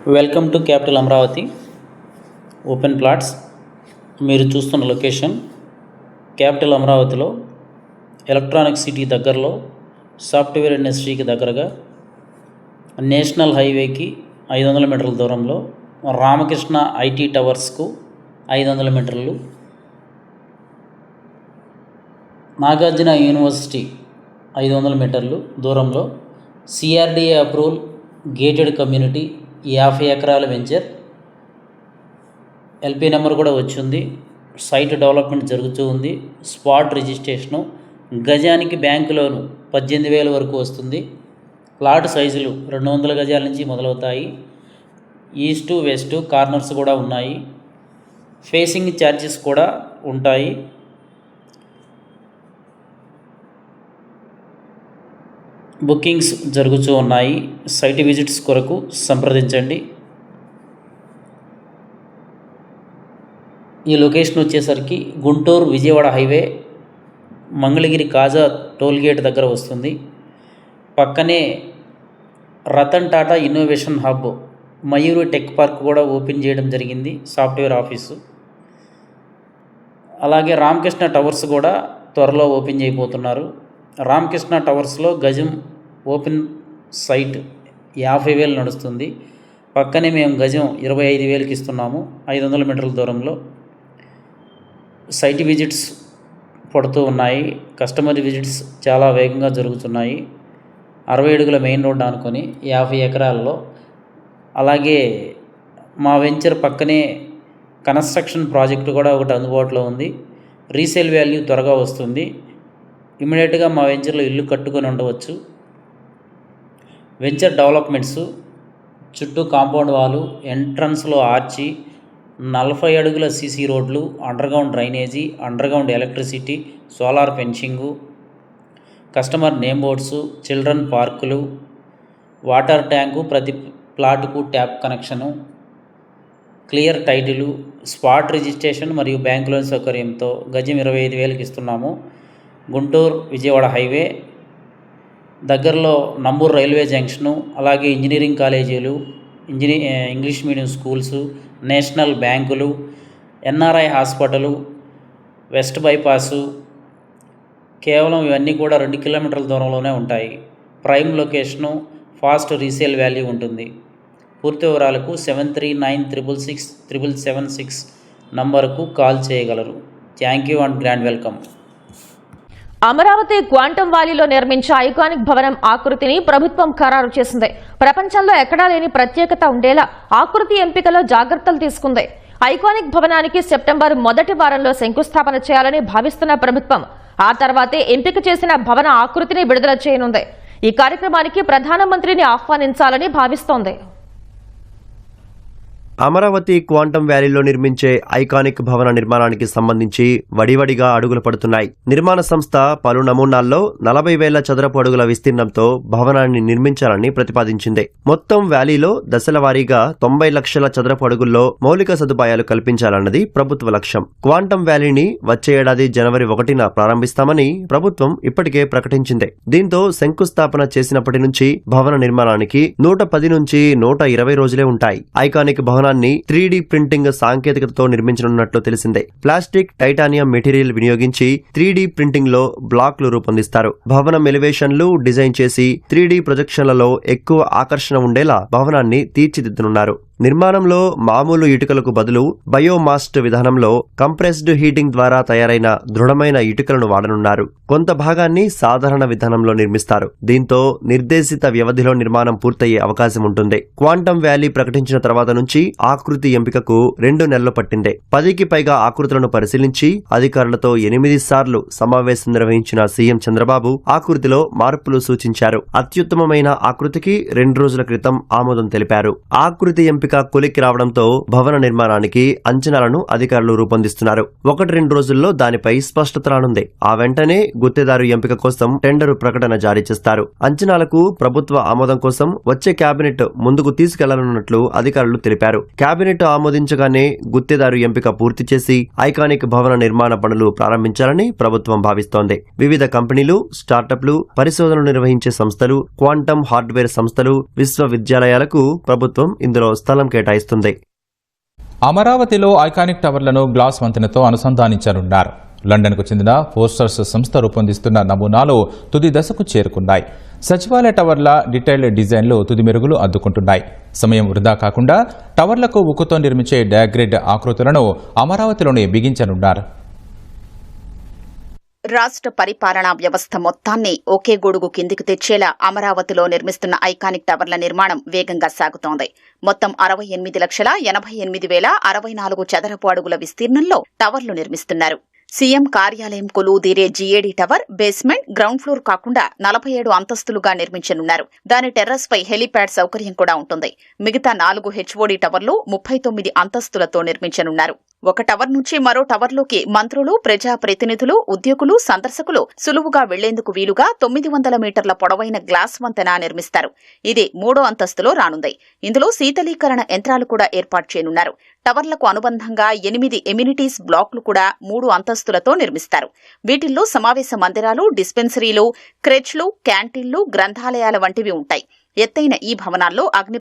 Welcome to capital Amaravati open plots. మీరు చూస్తున్న location capital అమరావతిలో ఎలక్ట్రానిక్ సిటీ దగ్గరలో, సాఫ్ట్వేర్ ఇండస్ట్రీకి దగ్గరగా, నేషనల్ హైవేకి 500 మీటర్ల దూరంలో, రామకృష్ణ ఐటీ టవర్స్కు 500 మీటర్లు, నాగార్జున యూనివర్సిటీ 500 మీటర్లు దూరంలో, సిఆర్డిఏ అప్రూవల్ గేటెడ్ కమ్యూనిటీ 50 ఎకరాల వెంచర్. ఎల్పీ నెంబర్ కూడా వచ్చింది. సైట్ డెవలప్మెంట్ జరుగుతూ ఉంది. Spot registration. గజానికి బ్యాంకు లోను 18,000 వరకు వస్తుంది. ప్లాట్ సైజులు 200 గజాల నుంచి మొదలవుతాయి. ఈస్టు వెస్ట్ కార్నర్స్ కూడా ఉన్నాయి. ఫేసింగ్ ఛార్జెస్ కూడా ఉంటాయి. బుకింగ్స్ జరుగుతూ ఉన్నాయి. సైట్ విజిట్స్ కొరకు సంప్రదించండి. ఈ లొకేషన్ వచ్చేసరికి గుంటూరు విజయవాడ హైవే మంగళగిరి కాజా టోల్గేట్ దగ్గర వస్తుంది. పక్కనే Ratan Tata innovation hub, Mayuri tech park కూడా ఓపెన్ చేయడం జరిగింది, సాఫ్ట్వేర్ ఆఫీసు. అలాగే రామకృష్ణ టవర్స్ కూడా త్వరలో ఓపెన్ చేయబోతున్నారు. రామకృష్ణ టవర్స్లో గజం ఓపెన్ సైట్ 50,000 నడుస్తుంది. పక్కనే మేము గజం 25,000కి ఇస్తున్నాము, 500 మీటర్ల దూరంలో. సైట్ విజిట్స్ పడుతూ ఉన్నాయి. కస్టమర్ విజిట్స్ చాలా వేగంగా జరుగుతున్నాయి. 60 అడుగుల మెయిన్ రోడ్ అనుకొని 50 ఎకరాల్లో. అలాగే మా వెంచర్ పక్కనే కన్స్ట్రక్షన్ ప్రాజెక్టు కూడా ఒకటి అందుబాటులో ఉంది. రీసేల్ వాల్యూ త్వరగా వస్తుంది. ఇమీడియట్గా మా వెంచర్లో ఇల్లు కట్టుకొని ఉండవచ్చు. వెంచర్ డెవలప్మెంట్స్ చుట్టూ కాంపౌండ్ వాలు, ఎంట్రన్స్లో ఆర్చి, 40 అడుగుల సీసీ రోడ్లు, underground drainage, underground electricity, solar fencing, customer name boards, children పార్కులు, వాటర్ ట్యాంకు, ప్రతి ప్లాటుకు tap connection, clear title, spot registration మరియు బ్యాంక్ లోన్ సౌకర్యంతో గజం 25,000కి ఇస్తున్నాము. గుంటూరు విజయవాడ హైవే దగ్గరలో నంబూరు రైల్వే జంక్షను, అలాగే ఇంజనీరింగ్ కాలేజీలు, ఇంగ్లీష్ మీడియం స్కూల్సు, నేషనల్ బ్యాంకులు, ఎన్ఆర్ఐ హాస్పిటలు, వెస్ట్ బైపాసు, కేవలం ఇవన్నీ కూడా 2 కిలోమీటర్ల దూరంలోనే ఉంటాయి. Prime location, fast resale value ఉంటుంది. పూర్తి వివరాలకు 7396667776 నంబరుకు కాల్ చేయగలరు. Thank you and grand welcome. Amaravati quantum వ్యాలీలో నిర్మించే ఐకానిక్ భవనం ఆకృతిని ప్రభుత్వం ఖరారు చేసింది. ప్రపంచంలో ఎక్కడా లేని ప్రత్యేకత ఉండేలా ఆకృతి ఎంపికలో జాగ్రత్తలు తీసుకుంది. ఐకానిక్ భవనానికి సెప్టెంబర్ మొదటి వారంలో శంకుస్థాపన చేయాలని భావిస్తున్న ప్రభుత్వం ఆ తర్వాతే ఎంపిక చేసిన భవన ఆకృతిని విడుదల చేయనుంది. ఈ కార్యక్రమానికి ప్రధానమంత్రిని ఆహ్వానించాలని భావిస్తోంది. అమరావతి క్వాంటమ్ వ్యాలీలో నిర్మించే ఐకానిక్ భవన నిర్మాణానికి సంబంధించి వడివడిగా అడుగులు పడుతున్నాయి. నిర్మాణ సంస్థ పలు నమూనాల్లో 40,000 చదరపు అడుగుల విస్తీర్ణంతో భవనాన్ని నిర్మించాలని ప్రతిపాదించింది. మొత్తం వ్యాలీలో దశల వారీగా 90 లక్షల చదరపు అడుగుల్లో మౌలిక సదుపాయాలు కల్పించాలన్నది ప్రభుత్వ లక్ష్యం. క్వాంటమ్ వ్యాలీని వచ్చే ఏడాది జనవరి 1న ప్రారంభిస్తామని ప్రభుత్వం ఇప్పటికే ప్రకటించింది. దీంతో శంకుస్థాపన చేసినప్పటి నుంచి భవన నిర్మాణానికి 110 నుంచి 120 రోజులే ఉంటాయి. ఐకానిక్ భవన 3D ప్రింటింగ్ సాంకేతికతతో నిర్మించనున్నట్లు తెలిసిందే. ప్లాస్టిక్, టైటానియం మెటీరియల్ వినియోగించి 3D ప్రింటింగ్ లో బ్లాక్లు రూపొందిస్తారు. భవనం ఎలివేషన్లు డిజైన్ చేసి 3D ప్రొజెక్షన్లలో ఎక్కువ ఆకర్షణ ఉండేలా భవనాన్ని తీర్చిదిద్దనున్నారు. నిర్మాణంలో మామూలు ఇటుకలకు బదులు బయోమాస్ట్ విధానంలో కంప్రెస్డ్ హీటింగ్ ద్వారా తయారైన దృఢమైన ఇటుకలను వాడనున్నారు. కొంత భాగాన్ని సాధారణ విధానంలో నిర్మిస్తారు. దీంతో నిర్దేశిత వ్యవధిలో నిర్మాణం పూర్తయ్యే అవకాశం ఉంటుంది. క్వాంటమ్ వ్యాలీ ప్రకటించిన తర్వాత నుంచి ఆకృతి ఎంపికకు 2 నెలలు పట్టింది. 10కి పైగా ఆకృతులను పరిశీలించి అధికారులతో 8 సార్లు సమావేశం నిర్వహించిన సీఎం చంద్రబాబు ఆకృతిలో మార్పులు సూచించారు. అత్యుత్తమమైన ఆకృతికి 2 రోజుల క్రితం ఆమోదం తెలిపారు. ఆకృతి ఎంపిక ఎంపిక కొలిక్కి రావడంతో భవన నిర్మాణానికి అంచనాలను అధికారులు రూపొందిస్తున్నారు. 1-2 రోజుల్లో దానిపై స్పష్టత రానుంది. ఆ వెంటనే గుత్తేదారు ఎంపిక కోసం టెండరు ప్రకటన జారీ చేస్తారు. అంచనాలకు ప్రభుత్వ ఆమోదం కోసం వచ్చే కేబినెట్ ముందుకు తీసుకెళ్లనున్నట్లు అధికారులు తెలిపారు. కేబినెట్ ఆమోదించగానే గుత్తేదారు ఎంపిక పూర్తి చేసి ఐకానిక్ భవన నిర్మాణ పనులు ప్రారంభించాలని ప్రభుత్వం భావిస్తోంది. వివిధ కంపెనీలు, స్టార్టప్లు, పరిశోధనలు నిర్వహించే సంస్థలు, క్వాంటమ్ హార్డ్వేర్ సంస్థలు, విశ్వవిద్యాలయాలకు ప్రభుత్వం ఇందులో స్థలం కేటాయిస్తుంది. అమరావతిలో ఐకానిక్ టవర్లను గ్లాస్ వంతెనతో అనుసంధానించనున్నారు. లండన్కు చెందిన పోస్టర్స్ సంస్థ రూపొందిస్తున్న నమూనాలు తుది దశకు చేరుకున్నాయి. సచివాలయ టవర్ల డీటెయిల్డ్ డిజైన్లు తుది మెరుగులు అద్దుకుంటున్నాయి. సమయం వృధా కాకుండా టవర్లకు ఉక్కుతో నిర్మించే డయాగ్రిడ్ ఆకృతులను అమరావతిలోనే బిగించనున్నారు. రాష్ట్ర పరిపాలనా వ్యవస్థ మొత్తాన్ని ఒకే గొడుగు కిందికి తెచ్చేలా అమరావతిలో నిర్మిస్తున్న ఐకానిక్ టవర్ల నిర్మాణం వేగంగా సాగుతోంది. మొత్తం 68,88,064 చదరపు అడుగుల విస్తీర్ణంలో టవర్లు నిర్మిస్తున్నారు. సీఎం కార్యాలయం కొలువుదీరే GAD tower basement, ground floor కాకుండా 47 అంతస్తులుగా నిర్మించనున్నారు. దాని టెర్రస్ పై హెలీప్యాడ్ సౌకర్యం కూడా ఉంటుంది. మిగతా 4 హెచ్ఓడీ టవర్లు 39 అంతస్తులతో నిర్మించనున్నారు. ఒక టవర్ నుంచి మరో టవర్లోకి మంత్రులు, ప్రజా ప్రతినిధులు, ఉద్యోగులు, సందర్శకులు సులువుగా వెళ్లేందుకు వీలుగా 900 మీటర్ల పొడవైన గ్లాస్ వంతెన నిర్మిస్తారు. ఇది 3వ అంతస్తులో రానుంది. ఇందులో శీతలీకరణ యంత్రాలు కూడా ఏర్పాటు చేయనున్నారు. టవర్లకు అనుబంధంగా 8 ఎమ్యూనిటీస్ బ్లాక్లు కూడా 3 అంతస్తులతో నిర్మిస్తారు. వీటిల్లో సమావేశ మందిరాలు, డిస్పెన్సరీలు, క్రెచ్లు, క్యాంటీన్లు, గ్రంథాలయాల వంటివి ఉంటాయి. ఎత్తైన ఈ భవనాల్లో అగ్ని